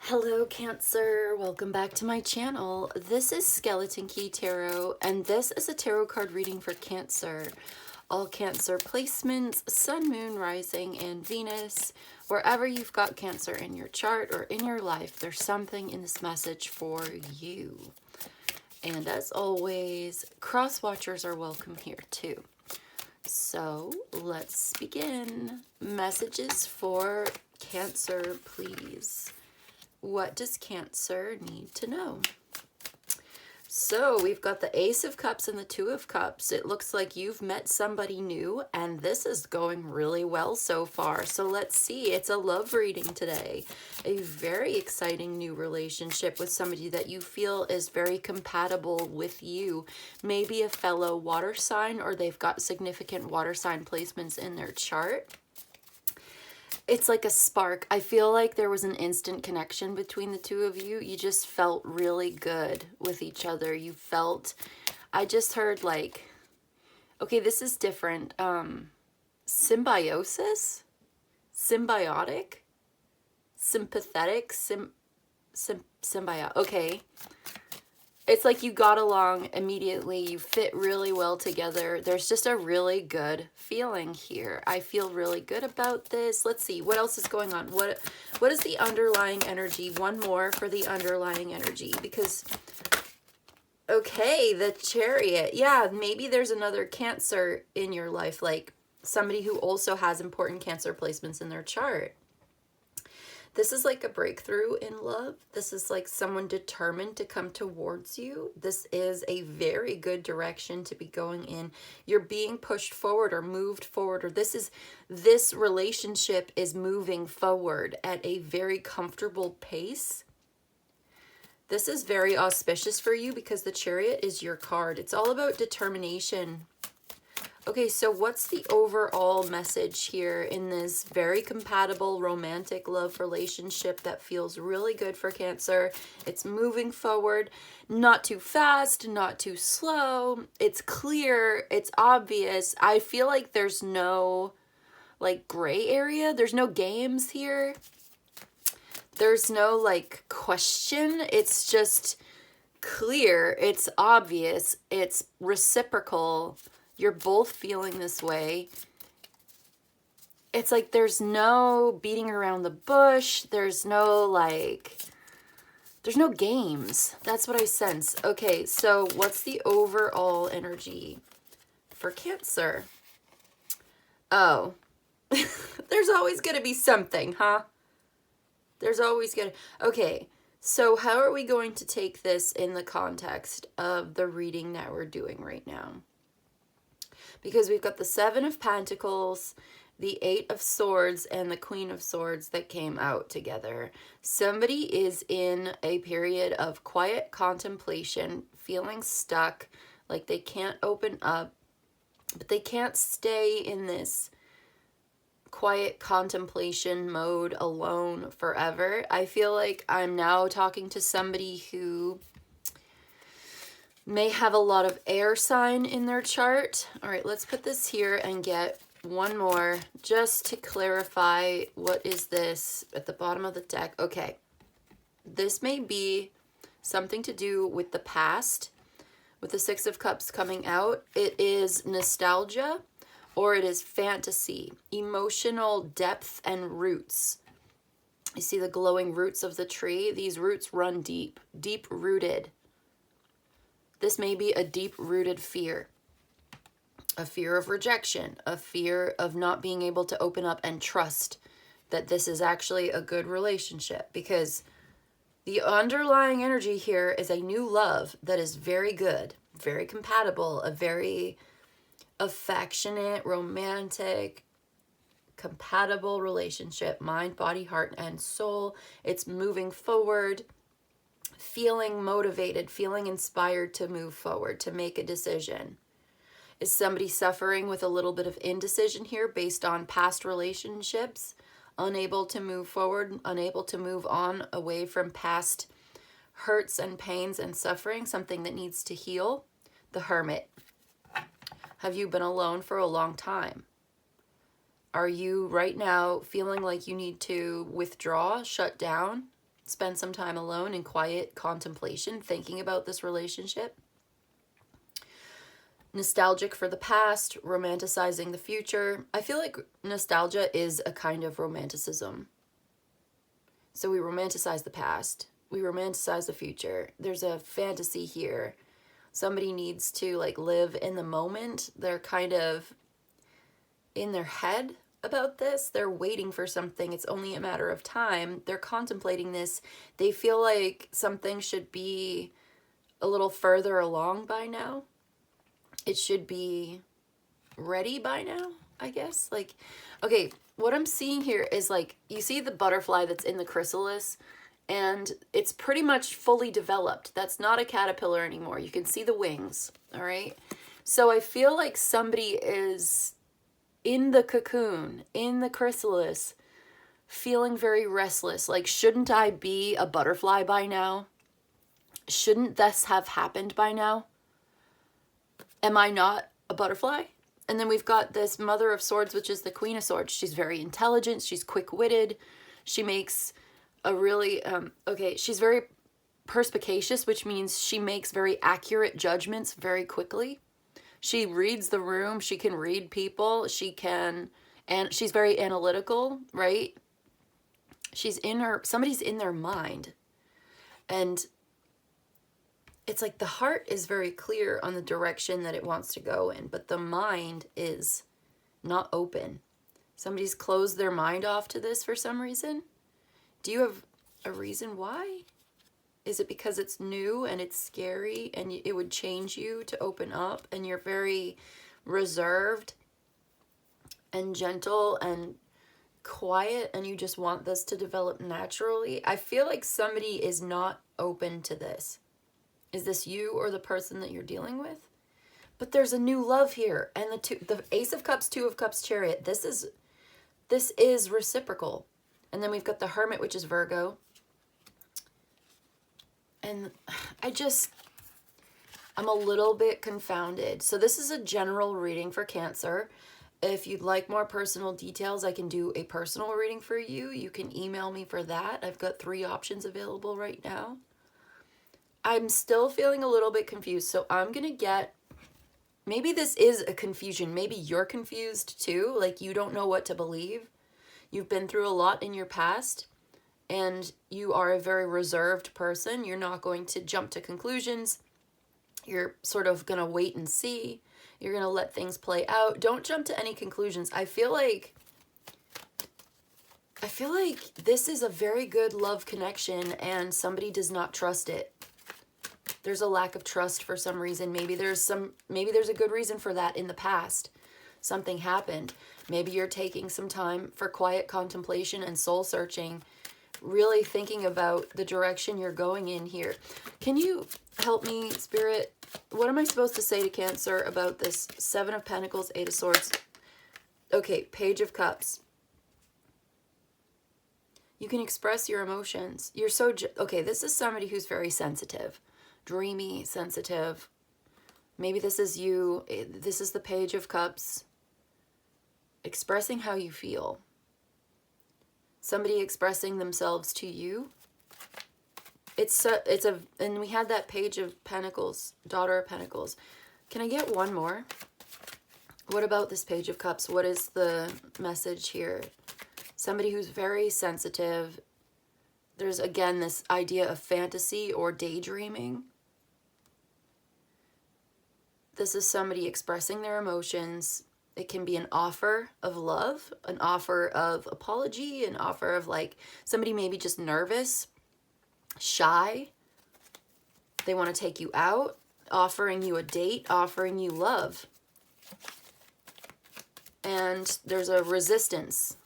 Hello Cancer, welcome back to my channel. This is Skeleton Key Tarot and this is a tarot card reading for Cancer. All Cancer placements, Sun, Moon, Rising, and Venus. Wherever you've got Cancer in your chart or in your life, there's something in this message for you. And as always, cross watchers are welcome here too. So let's begin. Messages for Cancer, please. What does Cancer need to know? So we've got the Ace of Cups and the Two of Cups. It looks like you've met somebody new and this is going really well so far. So let's see. It's a love reading today. A very exciting new relationship with somebody that you feel is very compatible with you. Maybe a fellow water sign, or they've got significant water sign placements in their chart. It's like a spark. I feel like there was an instant connection between the two of you. You just felt really good with each other. You felt, I just heard like, okay, this is different. Symbiosis? Symbiotic? Sympathetic? Symbiotic. Okay. It's like you got along immediately. You fit really well together. There's just a really good feeling here. I feel really good about this. Let's see. What else is going on? What is the underlying energy? One more for the underlying energy. Because, okay, the Chariot. Yeah, maybe there's another Cancer in your life. Like somebody who also has important Cancer placements in their chart. This is like a breakthrough in love. This is like someone determined to come towards you. This is a very good direction to be going in. You're being pushed forward or moved forward, or this relationship is moving forward at a very comfortable pace. This is very auspicious for you because the Chariot is your card. It's all about determination. Okay, so what's the overall message here in this very compatible romantic love relationship that feels really good for Cancer? It's moving forward, not too fast, not too slow. It's clear, it's obvious. I feel like there's no like gray area. There's no games here. There's no like question. It's just clear, it's obvious, it's reciprocal. You're both feeling this way. It's like there's no beating around the bush. There's no games. That's what I sense. Okay, so what's the overall energy for Cancer? Oh, there's always going to be something, huh? There's always going to... Okay, so how are we going to take this in the context of the reading that we're doing right now? Because we've got the Seven of Pentacles, the Eight of Swords, and the Queen of Swords that came out together. Somebody is in a period of quiet contemplation, feeling stuck, like they can't open up, but they can't stay in this quiet contemplation mode alone forever. I feel like I'm now talking to somebody who may have a lot of air sign in their chart. All right, let's put this here and get one more just to clarify. What is this at the bottom of the deck? Okay, this may be something to do with the past. With the Six of Cups coming out, it is nostalgia or it is fantasy, emotional depth and roots. You see the glowing roots of the tree? These roots run deep, deep-rooted. This may be a deep-rooted fear, a fear of rejection, a fear of not being able to open up and trust that this is actually a good relationship, because the underlying energy here is a new love that is very good, very compatible, a very affectionate, romantic, compatible relationship, mind, body, heart, and soul. It's moving forward, feeling motivated, feeling inspired to move forward, to make a decision. Is somebody suffering with a little bit of indecision here based on past relationships, unable to move forward, unable to move on away from past hurts and pains and suffering, something that needs to heal? The Hermit. Have you been alone for a long time? Are you right now feeling like you need to withdraw, shut down? spend some time alone in quiet contemplation, thinking about this relationship. Nostalgic for the past, romanticizing the future. I feel like nostalgia is a kind of romanticism. So we romanticize the past, we romanticize the future. There's a fantasy here. Somebody needs to like live in the moment. They're kind of in their head about this. They're waiting for something. It's only a matter of time. They're contemplating this. They feel like something should be a little further along by now. It should be ready by now, I guess. Like, okay, what I'm seeing here is like, you see the butterfly that's in the chrysalis, and it's pretty much fully developed. That's not a caterpillar anymore. You can see the wings, all right? So I feel like somebody is in the cocoon, in the chrysalis, feeling very restless. Like, shouldn't I be a butterfly by now? Shouldn't this have happened by now? Am I not a butterfly? And then we've got this Mother of Swords, which is the Queen of Swords. She's very intelligent. She's quick-witted. She makes a really, she's very perspicacious, which means she makes very accurate judgments very quickly. She reads the room. She can read people. And she's very analytical, right? Somebody's in their mind. And it's like the heart is very clear on the direction that it wants to go in, but the mind is not open. Somebody's closed their mind off to this for some reason. Do you have a reason why? Is it because it's new and it's scary and it would change you to open up, and you're very reserved and gentle and quiet and you just want this to develop naturally? I feel like somebody is not open to this. Is this you or the person that you're dealing with? But there's a new love here. And the Ace of Cups, Two of Cups, Chariot. This is reciprocal. And then we've got the Hermit, which is Virgo. And I'm a little bit confounded. So this is a general reading for Cancer. If you'd like more personal details, I can do a personal reading for you. You can email me for that. I've got 3 options available right now. I'm still feeling a little bit confused, so I'm going to get, maybe this is a confusion. Maybe you're confused too, like you don't know what to believe. You've been through a lot in your past, and you are a very reserved person. You're not going to jump to conclusions. You're sort of going to wait and see. You're going to let things play out. Don't jump to any conclusions. I feel like this is a very good love connection, and somebody does not trust it. There's a lack of trust for some reason. Maybe there's a good reason for that in the past. Something happened. Maybe you're taking some time for quiet contemplation and soul searching, really thinking about the direction you're going in here. Can you help me, Spirit? What am I supposed to say to Cancer about this 7 of Pentacles, 8 of Swords? Okay, Page of Cups. You can express your emotions. You're so, okay, this is somebody who's very sensitive. Dreamy, sensitive. Maybe this is you. This is the Page of Cups. Expressing how you feel. Somebody expressing themselves to you. And we had that Page of Pentacles, Daughter of Pentacles. Can I get one more? What about this Page of Cups? What is the message here? Somebody who's very sensitive. There's again this idea of fantasy or daydreaming. This is somebody expressing their emotions. It can be an offer of love, an offer of apology, an offer of like somebody maybe just nervous, shy. They want to take you out, offering you a date, offering you love. And there's a resistance.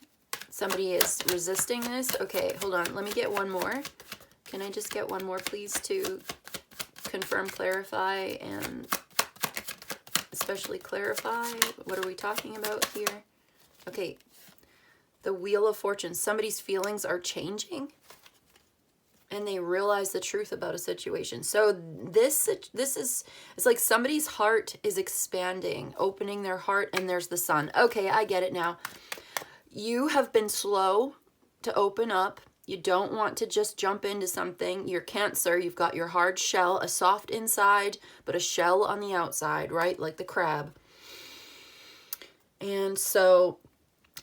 Somebody is resisting this. Okay, hold on. Let me get one more. Can I just get one more, please, to confirm, clarify, and especially clarify? What are we talking about here? Okay, the Wheel of Fortune. Somebody's feelings are changing, and they realize the truth about a situation. So this is, it's like somebody's heart is expanding, opening their heart, and there's the Sun. Okay, I get it now. You have been slow to open up. You don't want to just jump into something. You're Cancer, you've got your hard shell, a soft inside, but a shell on the outside, right? Like the crab. And so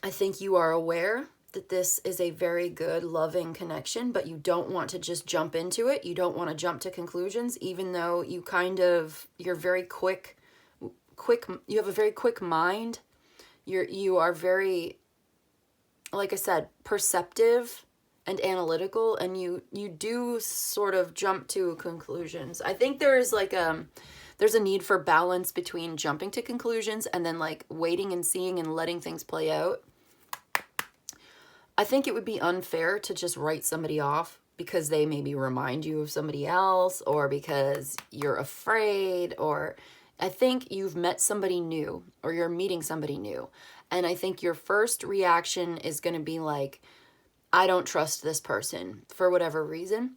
I think you are aware that this is a very good, loving connection, but you don't want to just jump into it. You don't want to jump to conclusions, even though you're very quick, you have a very quick mind. You are very, like I said, perceptive and analytical, and you do sort of jump to conclusions. I think there's a need for balance between jumping to conclusions and then like waiting and seeing and letting things play out. I think it would be unfair to just write somebody off because they maybe remind you of somebody else, or because you're afraid, or I think you've met somebody new or you're meeting somebody new. And I think your first reaction is going to be like, I don't trust this person for whatever reason.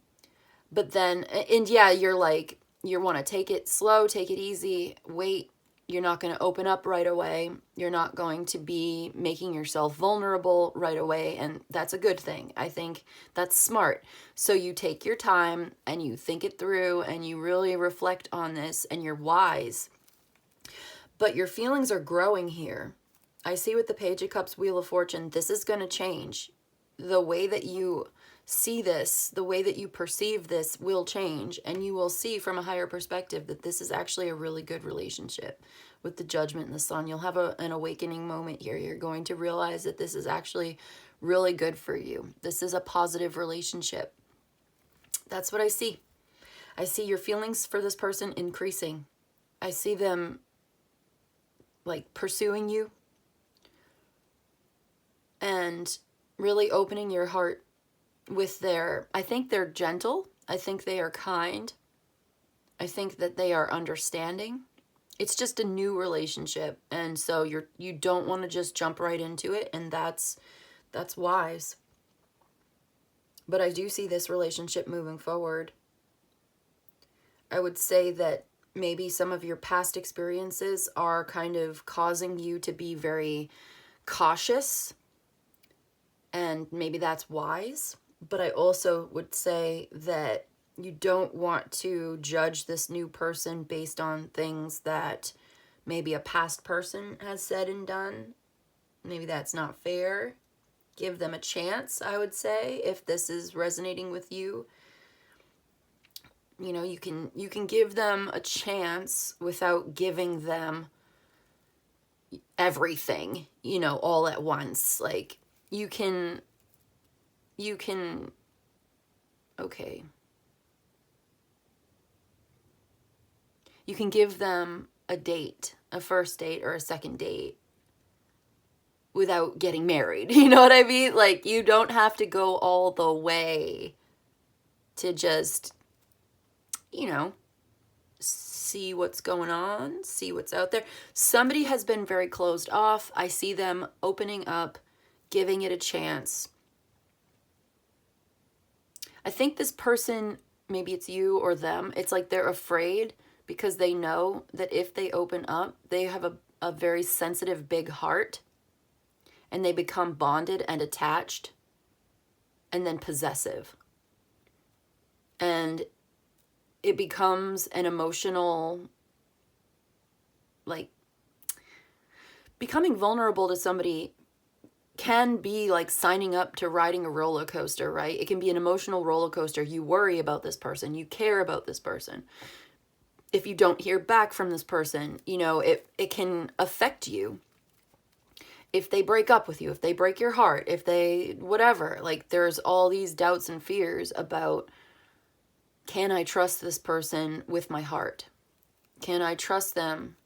But then, and yeah, you're like, you want to take it slow, take it easy, wait. You're not going to open up right away. You're not going to be making yourself vulnerable right away. And that's a good thing. I think that's smart. So you take your time and you think it through and you really reflect on this and you're wise. But your feelings are growing here. I see with the Page of Cups, Wheel of Fortune, this is going to change. The way that you see this, the way that you perceive this will change, and you will see from a higher perspective that this is actually a really good relationship. With the Judgment and the Sun, you'll have an awakening moment here. You're going to realize that this is actually really good for you. This is a positive relationship. That's what I see. I see your feelings for this person increasing. I see them like pursuing you and really opening your heart with I think they're gentle. I think they are kind. I think that they are understanding. It's just a new relationship. And so you don't want to just jump right into it. And that's wise. But I do see this relationship moving forward. I would say that maybe some of your past experiences are kind of causing you to be very cautious. And maybe that's wise. But I also would say that you don't want to judge this new person based on things that maybe a past person has said and done. Maybe that's not fair. Give them a chance, I would say, if this is resonating with you. You know, you can give them a chance without giving them everything, you know, all at once. Like, you can okay. You can give them a date, a first date or a second date without getting married. You know what I mean? Like, you don't have to go all the way to just, you know, see what's going on, see what's out there. Somebody has been very closed off. I see them opening up, giving it a chance. I think this person, maybe it's you or them, it's like they're afraid because they know that if they open up, they have a very sensitive, big heart, and they become bonded and attached and then possessive. And it becomes an emotional, like, becoming vulnerable to somebody can be like signing up to riding a roller coaster, right? It can be an emotional roller coaster. You worry about this person. You care about this person. If you don't hear back from this person, you know, it can affect you. If they break up with you, if they break your heart, if they, whatever, like there's all these doubts and fears about, can I trust this person with my heart? Can I trust them?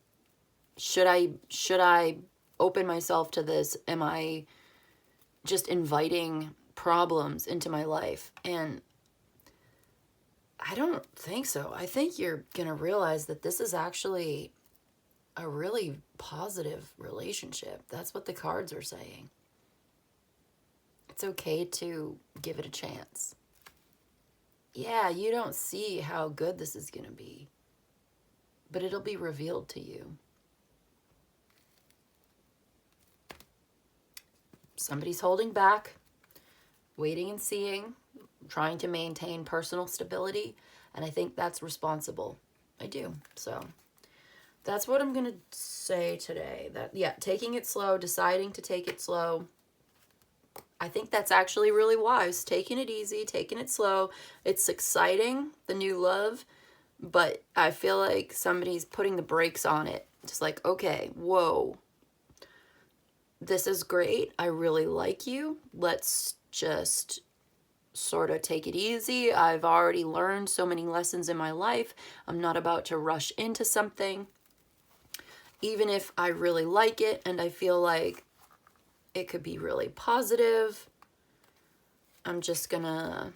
Should I open myself to this? Am I just inviting problems into my life? And I don't think so. I think you're going to realize that this is actually a really positive relationship. That's what the cards are saying. It's okay to give it a chance. Yeah, you don't see how good this is going to be, but it'll be revealed to you. Somebody's holding back. waiting and seeing, trying to maintain personal stability, and I think that's responsible. I do. So that's what I'm going to say today. That, yeah, taking it slow, deciding to take it slow. I think that's actually really wise. Taking it easy, taking it slow. It's exciting, the new love, but I feel like somebody's putting the brakes on it. Just like, okay, whoa, this is great. I really like you. Let's just sort of take it easy. I've already learned so many lessons in my life. I'm not about to rush into something. Even if I really like it and I feel like it could be really positive, I'm just gonna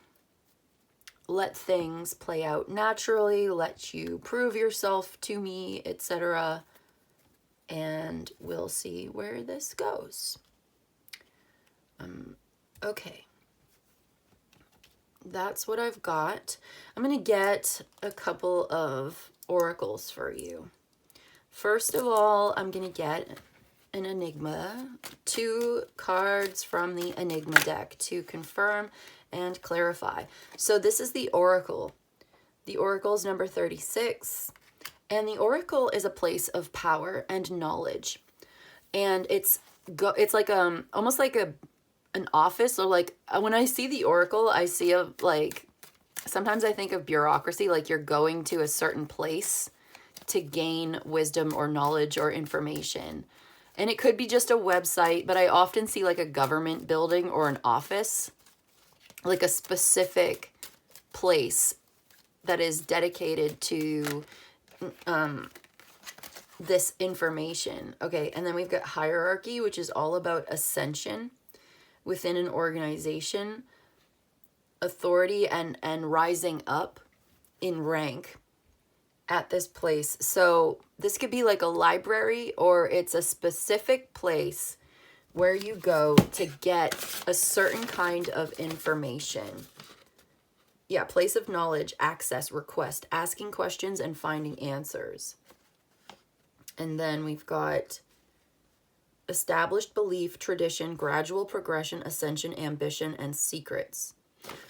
let things play out naturally, let you prove yourself to me, etc. And we'll see where this goes. Okay. That's what I've got. I'm going to get a couple of oracles for you. First of all, I'm going to get an Enigma, 2 cards from the Enigma deck to confirm and clarify. So this is the Oracle. The Oracle is number 36, and the Oracle is a place of power and knowledge. And it's like almost like an office, or like when I see the Oracle, I see sometimes I think of bureaucracy, like you're going to a certain place to gain wisdom or knowledge or information. And it could be just a website, but I often see like a government building or an office, like a specific place that is dedicated to this information. Okay, and then we've got hierarchy, which is all about ascension within an organization, authority and rising up in rank at this place. So this could be like a library, or it's a specific place where you go to get a certain kind of information. Yeah, place of knowledge, access, request, asking questions and finding answers. And then we've got established belief, tradition, gradual progression, ascension, ambition, and secrets.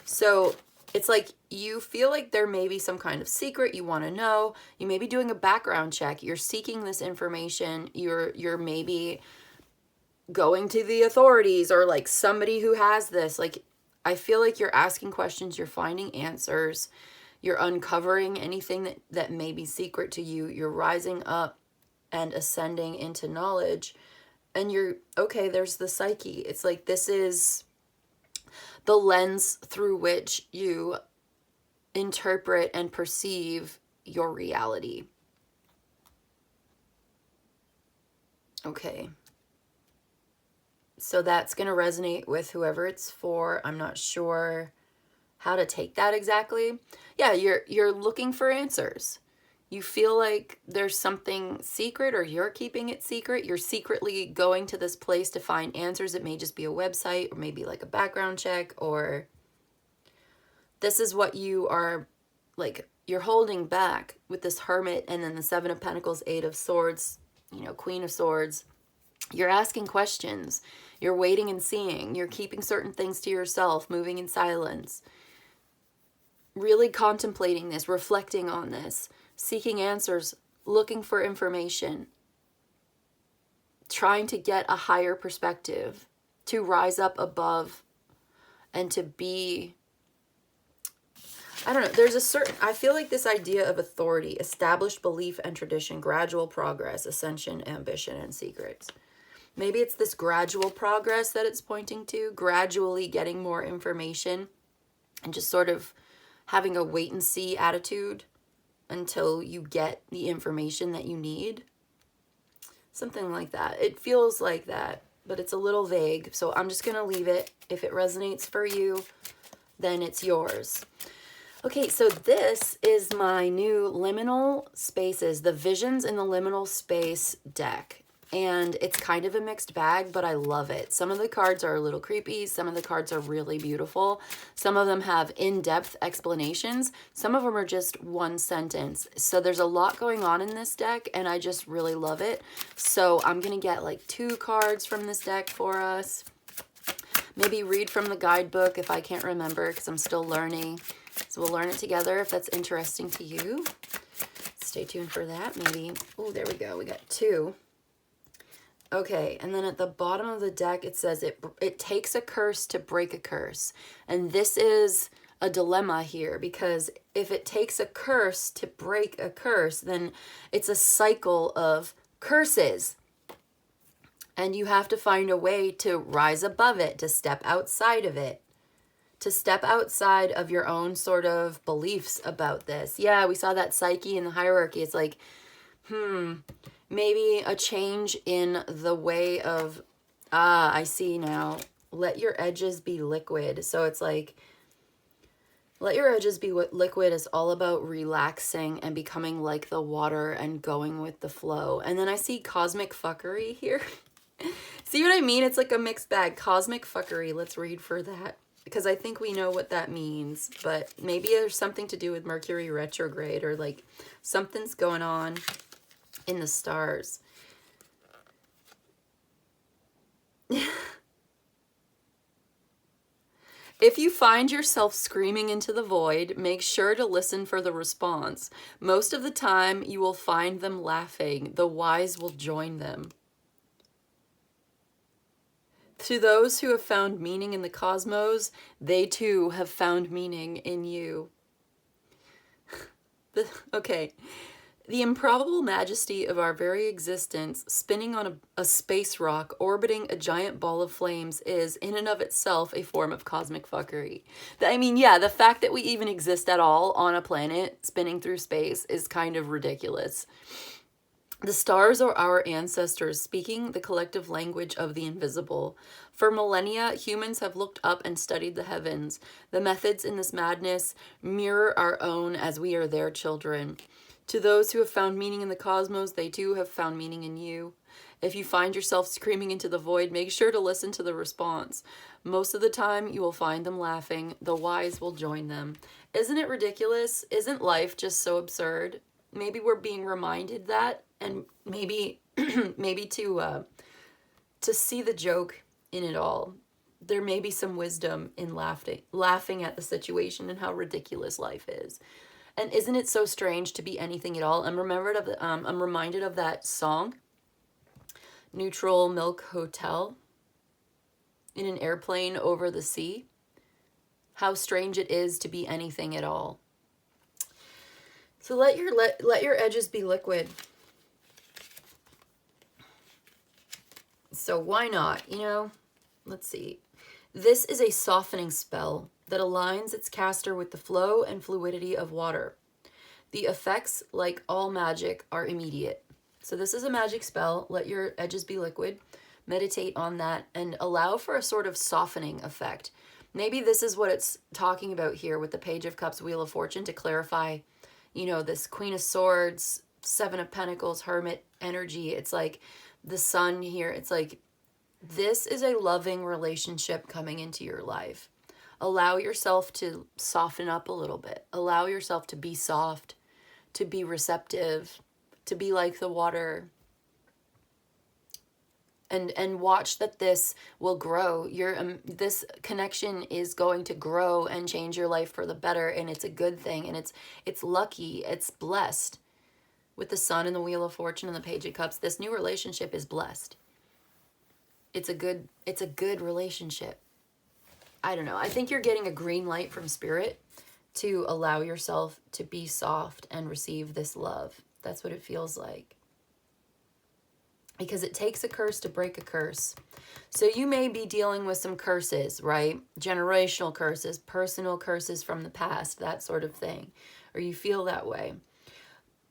So it's like you feel like there may be some kind of secret you want to know. You may be doing a background check. You're seeking this information. You're maybe going to the authorities or like somebody who has this. Like, I feel like you're asking questions. You're finding answers. You're uncovering anything that may be secret to you. You're rising up and ascending into knowledge. And you're, okay, there's the psyche. It's like this is the lens through which you interpret and perceive your reality. Okay. So that's going to resonate with whoever it's for. I'm not sure how to take that exactly. Yeah, you're looking for answers. You feel like there's something secret, or you're keeping it secret. You're secretly going to this place to find answers. It may just be a website, or maybe like a background check, or this is what you are, like, you're holding back with this Hermit, and then the 7 of Pentacles, 8 of Swords, Queen of Swords. You're asking questions. You're waiting and seeing. You're keeping certain things to yourself, moving in silence. Really contemplating this, reflecting on this, seeking answers, looking for information, trying to get a higher perspective, to rise up above and to be, I don't know, there's a certain, I feel like this idea of authority, established belief and tradition, gradual progress, ascension, ambition, and secrets. Maybe it's this gradual progress that it's pointing to, gradually getting more information and just sort of having a wait and see attitude until you get the information that you need. Something like that. It feels like that, but it's a little vague. So I'm just going to leave it. If it resonates for you, then it's yours. Okay, so this is my new Liminal Spaces, the Visions in the Liminal Space deck. And it's kind of a mixed bag, but I love it. Some of the cards are a little creepy. Some of the cards are really beautiful. Some of them have in-depth explanations. Some of them are just one sentence. So there's a lot going on in this deck, and I just really love it. So I'm going to get like 2 cards from this deck for us. Maybe read from the guidebook if I can't remember, because I'm still learning. So we'll learn it together if that's interesting to you. Stay tuned for that. Maybe, oh, there we go. We got 2. Okay, and then at the bottom of the deck, it says it takes a curse to break a curse. And this is a dilemma here, because if it takes a curse to break a curse, then it's a cycle of curses. And you have to find a way to rise above it, to step outside of it, to step outside of your own sort of beliefs about this. Yeah, we saw that Psyche in the hierarchy. It's like, maybe a change in the way of, I see now, let your edges be liquid. So it's like, let your edges be liquid is all about relaxing and becoming like the water and going with the flow. And then I see cosmic fuckery here. See what I mean? It's like a mixed bag. Cosmic fuckery. Let's read for that, because I think we know what that means, but maybe there's something to do with Mercury retrograde, or like something's going on in the stars. If you find yourself screaming into the void, make sure to listen for the response. Most of the time, you will find them laughing. The wise will join them. To those who have found meaning in the cosmos, they too have found meaning in you. Okay. The improbable majesty of our very existence, spinning on a space rock, orbiting a giant ball of flames, is, in and of itself, a form of cosmic fuckery. I mean, yeah, the fact that we even exist at all on a planet spinning through space is kind of ridiculous. The stars are our ancestors, speaking the collective language of the invisible. For millennia, humans have looked up and studied the heavens. The methods in this madness mirror our own, as we are their children. To those who have found meaning in the cosmos, they too have found meaning in you. If you find yourself screaming into the void, make sure to listen to the response. Most of the time, you will find them laughing. The wise will join them. Isn't it ridiculous? Isn't life just so absurd? Maybe we're being reminded that, and maybe maybe to see the joke in it all. There may be some wisdom in laughing at the situation and how ridiculous life is. And isn't it so strange to be anything at all? I'm reminded of that song, Neutral Milk Hotel, in an airplane over the sea. How strange it is to be anything at all. So let your edges be liquid. So why not? You know, let's see. This is a softening spell that aligns its caster with the flow and fluidity of water. The effects, like all magic, are immediate. So this is a magic spell. Let your edges be liquid. Meditate on that and allow for a sort of softening effect. Maybe this is what it's talking about here with the Page of Cups, Wheel of Fortune, to clarify, you know, this Queen of Swords, Seven of Pentacles, Hermit energy. It's like the Sun here. It's like, this is a loving relationship coming into your life. Allow yourself to soften up a little bit. Allow yourself to be soft, to be receptive, to be like the water. And watch that this will grow. This connection is going to grow and change your life for the better, and it's a good thing, and it's lucky, it's blessed. With the Sun and the Wheel of Fortune and the Page of Cups, this new relationship is blessed. It's a good relationship. I don't know. I think you're getting a green light from Spirit to allow yourself to be soft and receive this love. That's what it feels like. Because it takes a curse to break a curse. So you may be dealing with some curses, right? Generational curses, personal curses from the past, that sort of thing. Or you feel that way.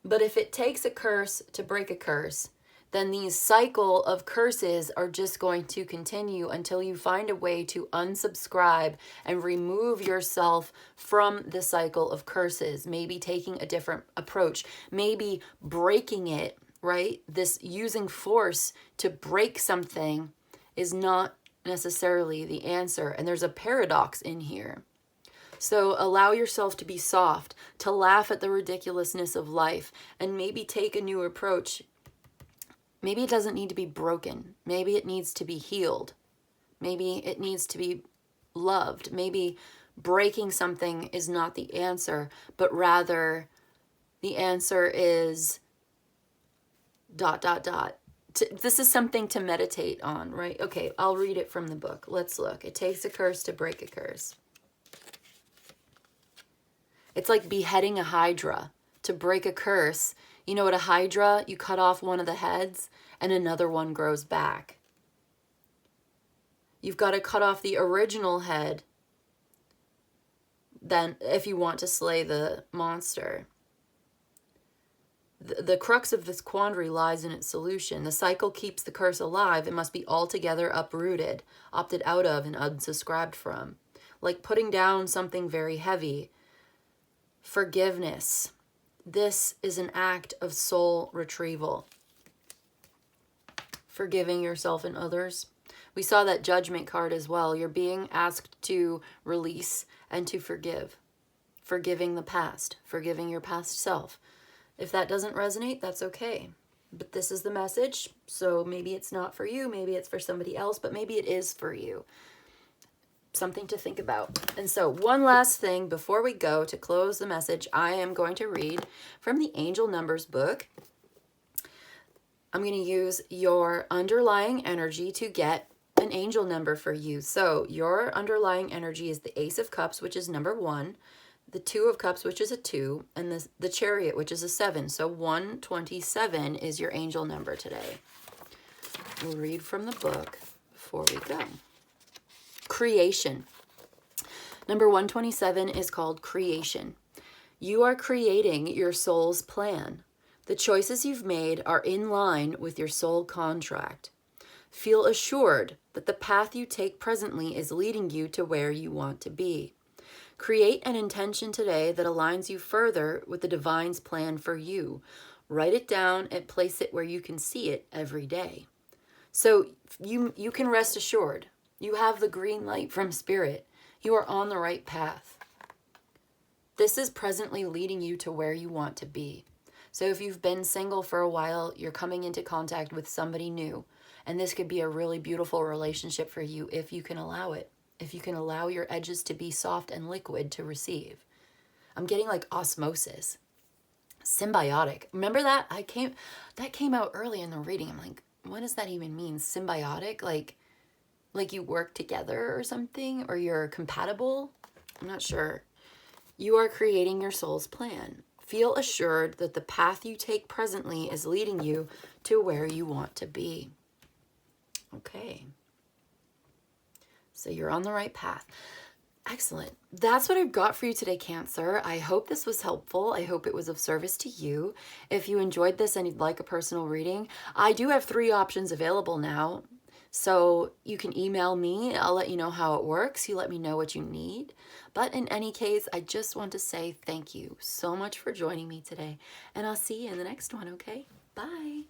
But if it takes a curse to break a curse, then these cycle of curses are just going to continue until you find a way to unsubscribe and remove yourself from the cycle of curses. Maybe taking a different approach, maybe breaking it, right? This using force to break something is not necessarily the answer. And there's a paradox in here. So allow yourself to be soft, to laugh at the ridiculousness of life, and maybe take a new approach. Maybe it doesn't need to be broken. Maybe it needs to be healed. Maybe it needs to be loved. Maybe breaking something is not the answer, but rather the answer is ... This is something to meditate on, right? Okay, I'll read it from the book. Let's look. It takes a curse to break a curse. It's like beheading a hydra. To break a curse, you know what a hydra, you cut off one of the heads and another one grows back. You've got to cut off the original head then if you want to slay the monster. The crux of this quandary lies in its solution. The cycle keeps the curse alive. It must be altogether uprooted, opted out of, and unsubscribed from. Like putting down something very heavy. Forgiveness. This is an act of soul retrieval. Forgiving yourself and others. We saw that judgment card as well. You're being asked to release and to forgive. Forgiving the past. Forgiving your past self. If that doesn't resonate, that's okay. But this is the message, so maybe it's not for you, maybe it's for somebody else, but maybe it is for you. Something to think about. And so one last thing before we go to close the message, I am going to read from the Angel Numbers book. I'm going to use your underlying energy to get an angel number for you. So your underlying energy is the Ace of Cups, which is number 1. The 2 of Cups, which is a 2, and the Chariot, which is a 7. So 127 is your angel number today. We'll read from the book before we go. Creation. Number 127 is called Creation. You are creating your soul's plan. The choices you've made are in line with your soul contract. Feel assured that the path you take presently is leading you to where you want to be. Create an intention today that aligns you further with the divine's plan for you. Write it down and place it where you can see it every day. So you can rest assured. You have the green light from Spirit. You are on the right path. This is presently leading you to where you want to be. So if you've been single for a while, you're coming into contact with somebody new. And this could be a really beautiful relationship for you if you can allow it. If you can allow your edges to be soft and liquid to receive. I'm getting like osmosis. Symbiotic. Remember that? That came out early in the reading. I'm like, what does that even mean? Symbiotic? Like you work together or something? Or you're compatible? I'm not sure. You are creating your soul's plan. Feel assured that the path you take presently is leading you to where you want to be. Okay. So you're on the right path. Excellent. That's what I've got for you today, Cancer. I hope this was helpful. I hope it was of service to you. If you enjoyed this and you'd like a personal reading, I do have 3 options available now. So you can email me. I'll let you know how it works. You let me know what you need. But in any case, I just want to say thank you so much for joining me today. And I'll see you in the next one, okay? Bye.